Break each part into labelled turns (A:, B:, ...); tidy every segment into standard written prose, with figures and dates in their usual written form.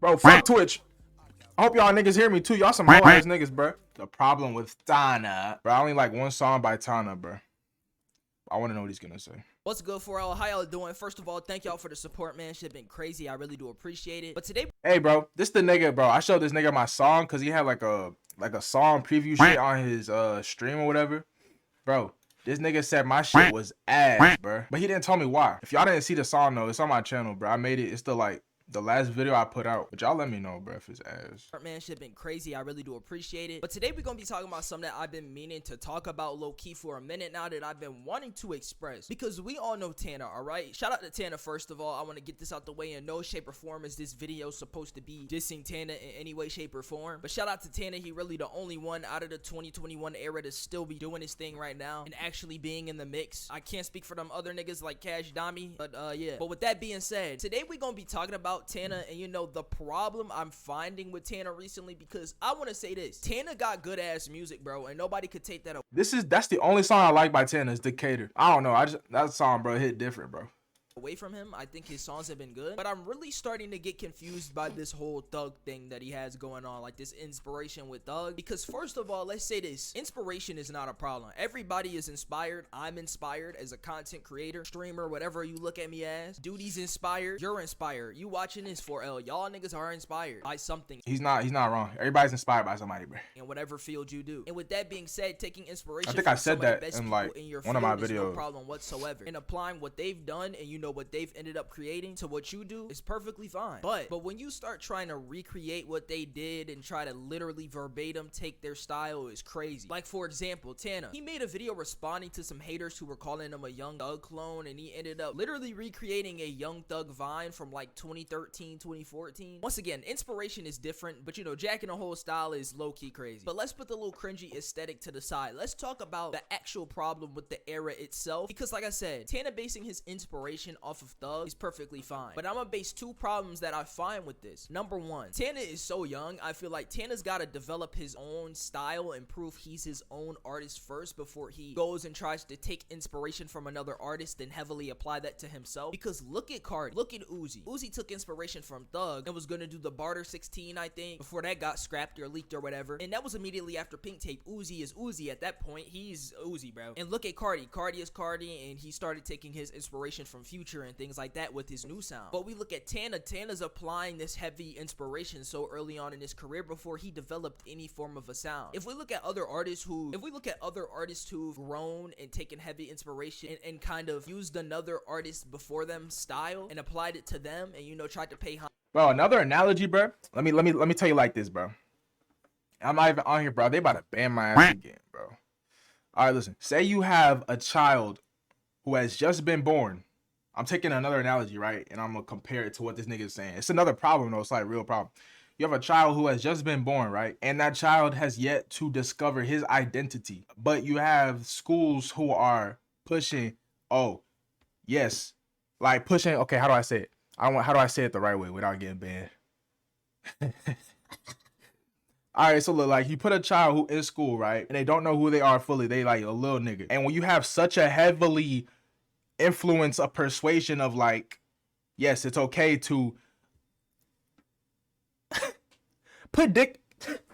A: Bro, fuck Twitch. I hope y'all niggas hear me too. Y'all some hoe ass niggas, bro. The problem with Tana, bro. I only like one song by Tana, bro. I want to know what he's gonna say.
B: What's good for y'all? How y'all doing? First of all, thank y'all for the support, man. Shit been crazy. I really do appreciate it. But today,
A: hey, bro, this the nigga, bro. I showed this nigga my song because he had like a song preview shit on his stream or whatever, bro. This nigga said my shit was ass, bro. But he didn't tell me why. If y'all didn't see the song though, it's on my channel, bro. I made it. It's the last video I put out. But y'all let me know, bro, if it's ass.
B: Man, shit been crazy. I really do appreciate it. But today we're gonna be talking about something that I've been meaning to talk about low-key for a minute now, that I've been wanting to express. Because we all know Tana, alright? Shout out to Tana first of all. I want to get this out the way. In no shape or form is this video supposed to be dissing Tana in any way, shape, or form. But shout out to Tana. He really the only one out of the 2021 era to still be doing his thing right now and actually being in the mix. I can't speak for them other niggas like Cash Dami, but yeah. But with that being said, today we're gonna be talking about Tana, and you know the problem I'm finding with Tana recently, because I want to say this: Tana got good ass music, bro, and nobody could take that away.
A: That's the only song I like by Tana is Decatur. I don't know, that song, bro, hit different, bro.
B: Away from him, I think his songs have been good, but I'm really starting to get confused by this whole Thug thing that he has going on, like this inspiration with Thug. Because first of all, let's say this: inspiration is not a problem. Everybody is inspired. I'm inspired as a content creator, streamer, whatever you look at me as. Duty's inspired. You're inspired. You watching this 4L, y'all niggas are inspired by something.
A: He's not wrong. Everybody's inspired by somebody, bro.
B: In whatever field you do. And with that being said, taking inspiration,
A: I think I said that in like one of my videos,
B: no problem whatsoever. And applying what they've done and you know what they've ended up creating to what you do is perfectly fine. But when you start trying to recreate what they did and try to literally verbatim take their style, is crazy. Like for example, Tana, he made a video responding to some haters who were calling him a Young Thug clone, and he ended up literally recreating a Young Thug Vine from like 2013, 2014. Once again, inspiration is different, but you know, jacking the whole style is low-key crazy. But let's put the little cringy aesthetic to the side. Let's talk about the actual problem with the era itself, because like I said, Tana basing his inspiration off of Thug is perfectly fine. But I'm gonna base two problems that I find with this. Number one, Tana is so young. I feel like Tana's gotta develop his own style and prove he's his own artist first before he goes and tries to take inspiration from another artist and heavily apply that to himself. Because look at Cardi, look at Uzi. Uzi took inspiration from Thug and was gonna do the Barter 16, I think, before that got scrapped or leaked or whatever. And that was immediately after Pink Tape. Uzi is Uzi at that point. He's Uzi, bro. And look at Cardi. Cardi is Cardi, and he started taking his inspiration from Future and things like that with his new sound. But we look at Tana. Tana's applying this heavy inspiration so early on in his career before he developed any form of a sound. If we look at other artists who've grown and taken heavy inspiration and kind of used another artist before them style and applied it to them, and you know, tried to pay.
A: Bro, another analogy, bro. Let me tell you like this, bro. I'm not even on here, bro. They about to ban my ass again, bro. All right, listen. Say you have a child who has just been born. I'm taking another analogy, right? And I'm going to compare it to what this nigga is saying. It's another problem, though. It's like a real problem. You have a child who has just been born, right? And that child has yet to discover his identity. But you have schools who are pushing, oh, yes. Like pushing, okay, how do I say it? How do I say it the right way without getting banned? All right, so look, like you put a child who in school, right? And they don't know who they are fully. They like a little nigga. And when you have such a heavily influence of persuasion of like, yes, it's okay to put dick,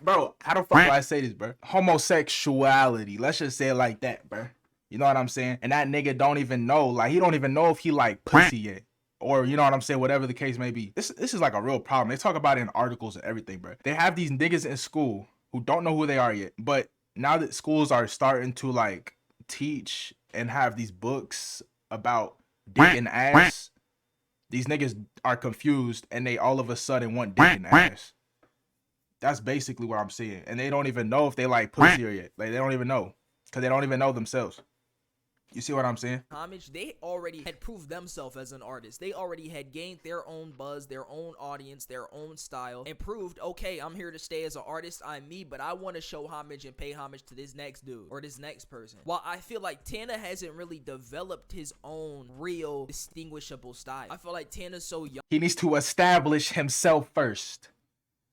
A: bro, how the fuck do I say this, bro? Homosexuality, let's just say it like that, bro. You know what I'm saying? And that nigga don't even know, like he don't even know if he like pussy yet, or you know what I'm saying, whatever the case may be. This is like a real problem. They talk about it in articles and everything, bro. They have these niggas in school who don't know who they are yet, but now that schools are starting to like teach and have these books about dick and ass, these niggas are confused and they all of a sudden want dick and ass. That's basically what I'm seeing. And they don't even know if they like pussy or yet. Like they don't even know, because they don't even know themselves. You see what I'm saying?
B: Homage, they already had proved themselves as an artist. They already had gained their own buzz, their own audience, their own style, and proved, okay, I'm here to stay as an artist, I'm me, but I want to show homage and pay homage to this next dude or this next person. While I feel like Tana hasn't really developed his own real distinguishable style. I feel like Tana's so young.
A: He needs to establish himself first.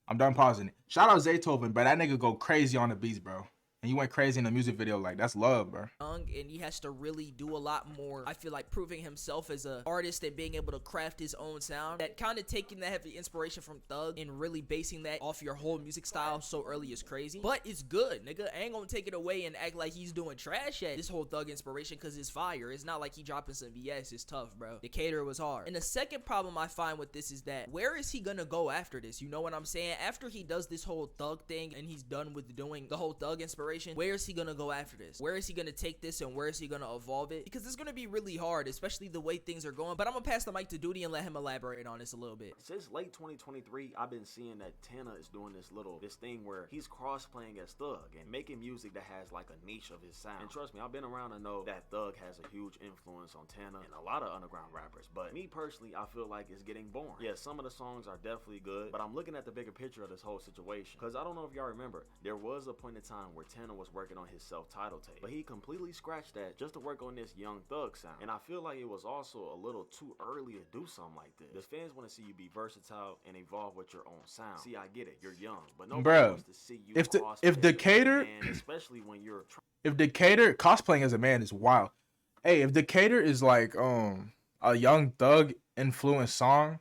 A: I'm done pausing it. Shout out Zaytoven, bro. That nigga go crazy on the beats, bro. and you went crazy in the music video. Like, that's love, bro.
B: Young, and he has to really do a lot more. I feel like proving himself as an artist and being able to craft his own sound. That kind of taking that heavy inspiration from Thug and really basing that off your whole music style so early is crazy. But it's good, nigga. I ain't gonna take it away and act like he's doing trash at this whole Thug inspiration, because it's fire. It's not like he dropping some BS. It's tough, bro. Decatur was hard. And the second problem I find with this is that where is he gonna go after this? You know what I'm saying? After he does this whole Thug thing and he's done with doing the whole Thug inspiration, where is he gonna go after this? Where is he gonna take this and where is he gonna evolve it? Because it's gonna be really hard, especially the way things are going. But I'm gonna pass the mic to Duty and let him elaborate on this a little bit.
C: Since late 2023, I've been seeing that Tana is doing this thing where he's cross-playing as Thug and making music that has like a niche of his sound. And trust me, I've been around to know that Thug has a huge influence on Tana and a lot of underground rappers. But me personally, I feel like it's getting boring. Yeah, some of the songs are definitely good, but I'm looking at the bigger picture of this whole situation. Because I don't know if y'all remember, there was a point in time where Tana was working on his self-titled tape, but he completely scratched that just to work on this Young Thug sound. And I feel like it was also a little too early to do something like this. The fans want to see you be versatile and evolve with your own sound. See, I get it, you're young, but nobody wants to see you
A: if Decatur,
C: and especially when you're
A: if Decatur cosplaying as a man is wild. Hey, if Decatur is like a Young Thug influenced song,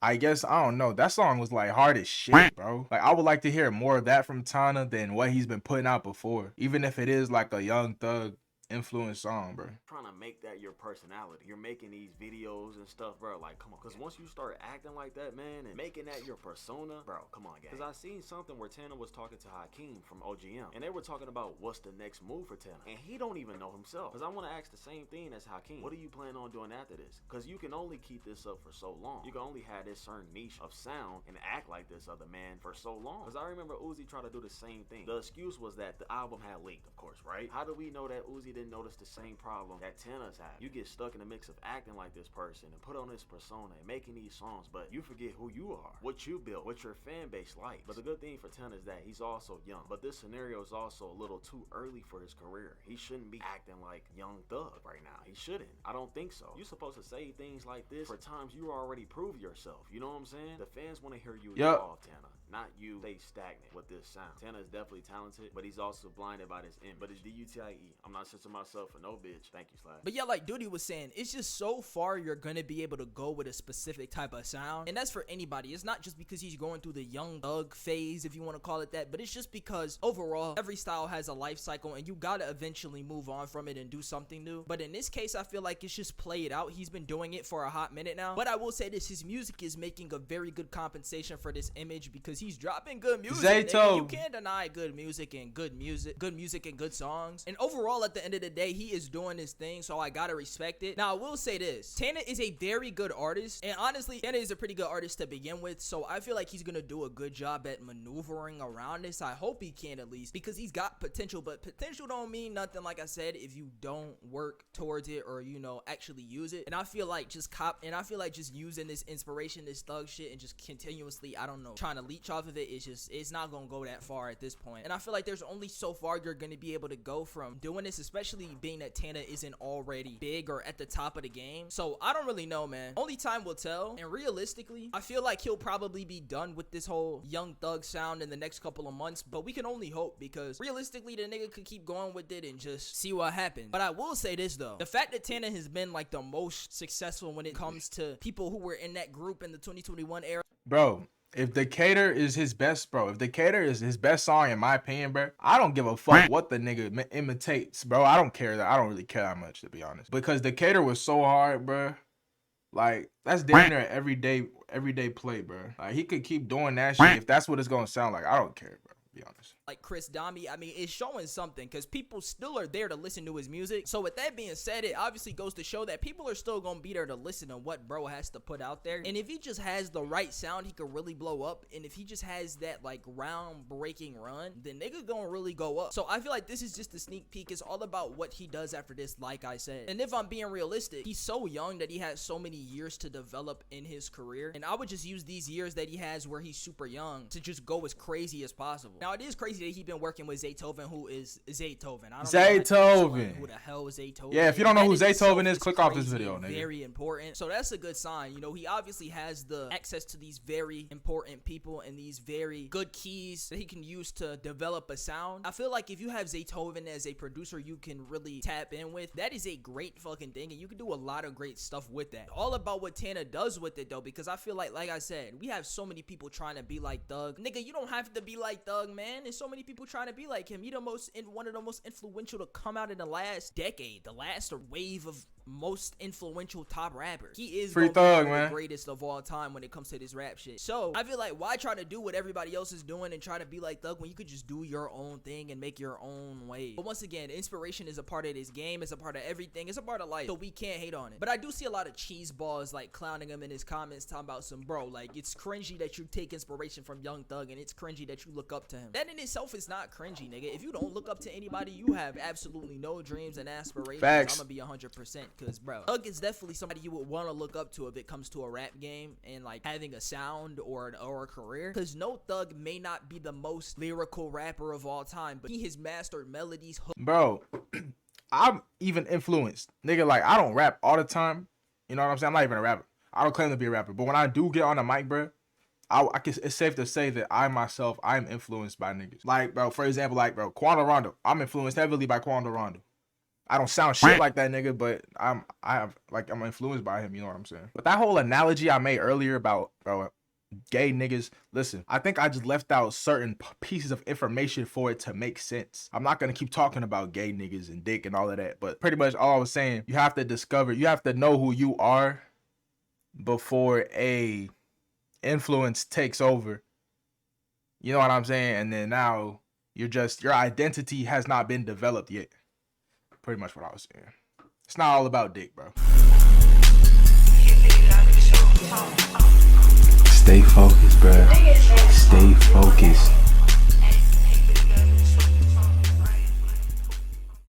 A: I guess, I don't know, that song was like hard as shit, bro. Like, I would like to hear more of that from Tana than what he's been putting out before, even if it is like a Young Thug influence song, bro.
C: Trying to make that your personality. You're making these videos and stuff, bro. Like, come on. Because once you start acting like that, man, and making that your persona, bro, come on, guys. Because I seen something where Tana was talking to Hakeem from OGM, and they were talking about what's the next move for Tana, and he don't even know himself. Because I want to ask the same thing as Hakeem. What do you plan on doing after this? Because you can only keep this up for so long. You can only have this certain niche of sound and act like this other man for so long. Because I remember Uzi tried to do the same thing. The excuse was that the album had leaked, of course, right? How do we know that Uzi didn't notice the same problem that Tana's had? You get stuck in the mix of acting like this person and put on this persona and making these songs, but you forget who you are, what you built, what your fan base likes. But the good thing for Tana is that he's also young, but this scenario is also a little too early for his career. He shouldn't be acting like Young Thug right now. He shouldn't. I don't think so. You're supposed to say things like this for times you already proved yourself. You know what I'm saying? The fans want to hear you evolve, Tana, not you stay stagnant with this sound. Tana is definitely talented, but he's also blinded by this image. But it's D-U-T-I-E. I'm not censoring myself for no bitch. Thank you, Slash.
B: But yeah, like Duty was saying, it's just so far you're gonna be able to go with a specific type of sound. And that's for anybody. It's not just because he's going through the Young Thug phase, if you want to call it that, but it's just because overall, every style has a life cycle and you gotta eventually move on from it and do something new. But in this case, I feel like it's just play it out. He's been doing it for a hot minute now. But I will say this, his music is making a very good compensation for this image because he's dropping good music. You can't deny good music and good music and good songs. And overall, at the end of the day, he is doing his thing, so I gotta respect it. Now, I will say this, Tana is a very good artist, and honestly, Tana is a pretty good artist to begin with, so I feel like he's gonna do a good job at maneuvering around this. I hope he can, at least, because he's got potential, but potential don't mean nothing, like I said, if you don't work towards it or, you know, actually use it. And I feel like just using this inspiration, this Thug shit, and just continuously, I don't know, trying to leech off of it, it's not gonna go that far at this point. And I feel like there's only so far you're gonna be able to go from doing this, especially being that Tana isn't already big or at the top of the game. So I don't really know, man. Only time will tell. And realistically, I feel like he'll probably be done with this whole Young Thug sound in the next couple of months, but we can only hope, because realistically the nigga could keep going with it and just see what happens. But I will say this though, the fact that Tana has been like the most successful when it comes to people who were in that group in the 2021 era,
A: bro. If Decatur is his best, bro, if Decatur is his best song, in my opinion, bro, I don't give a fuck what the nigga imitates, bro. I don't care. I don't really care that much, to be honest. Because Decatur was so hard, bro. Like, that's damn near everyday play, bro. Like, he could keep doing that shit if that's what it's gonna sound like. I don't care, bro, to be honest.
B: like Chris Dami, I mean, it's showing something because people still are there to listen to his music. So with that being said, it obviously goes to show that people are still gonna be there to listen to what bro has to put out there. And if he just has the right sound, he could really blow up. And if he just has that like groundbreaking run, then nigga gonna really go up. So I feel like this is just a sneak peek. It's all about what he does after this, like I said. And if I'm being realistic, he's so young that he has so many years to develop in his career. And I would just use these years that he has where he's super young to just go as crazy as possible. Now, Now it is crazy that he's been working with Zaytoven, who is Zaytoven. I don't
A: Zaytoven.
B: Who the hell is Zaytoven?
A: Yeah, if you don't know who
B: That in
A: Zaytoven
B: itself
A: is, click off this
B: crazy
A: video,
B: and
A: nigga.
B: Very important. So that's a good sign. You know, he obviously has the access to these very important people and these very good keys that he can use to develop a sound. I feel like if you have Zaytoven as a producer you can really tap in with, that is a great fucking thing, and you can do a lot of great stuff with that. All about what Tana does with it though, because I feel like I said, we have so many people trying to be like Thug. Nigga, you don't have to be like Thug, man. There's so many people trying to be like him. He one of the most influential to come out in the last decade, the last wave of most influential top rappers. He is
A: Free
B: gonna
A: Thug,
B: be one of
A: man.
B: the greatest of all time when it comes to this rap shit. So I feel like, why try to do what everybody else is doing and try to be like Thug when you could just do your own thing and make your own way? But once again, inspiration is a part of this game, it's a part of everything, it's a part of life, so we can't hate on it. But I do see a lot of cheese balls like clowning him in his comments, talking about some, bro, like, it's cringy that you take inspiration from Young Thug, and it's cringy that you look up to him. That in itself is not cringy, nigga. If you don't look up to anybody, you have absolutely no dreams and aspirations.
A: Facts.
B: I'm gonna be 100%, because bro, Thug is definitely somebody you would want to look up to if it comes to a rap game and like having a sound or a career, because no Thug may not be the most lyrical rapper of all time, but he has mastered melodies,
A: Bro, I'm even influenced. Nigga, like, I don't rap all the time. You know what I'm saying? I'm not even a rapper. I don't claim to be a rapper. But when I do get on the mic, bro, it's safe to say that I myself, I'm influenced by niggas. Like, bro, for example, like, bro, Quando Rondo. I'm influenced heavily by Quando Rondo. I don't sound shit like that nigga, but I'm influenced by him, you know what I'm saying? But that whole analogy I made earlier about, bro, gay niggas, listen, I think I just left out certain pieces of information for it to make sense. I'm not gonna keep talking about gay niggas and dick and all of that, but pretty much all I was saying, you have to know who you are before a influence takes over. You know what I'm saying? And then now your identity has not been developed yet. Pretty much what I was saying. It's not all about dick, bro. Stay focused, bro. Stay focused.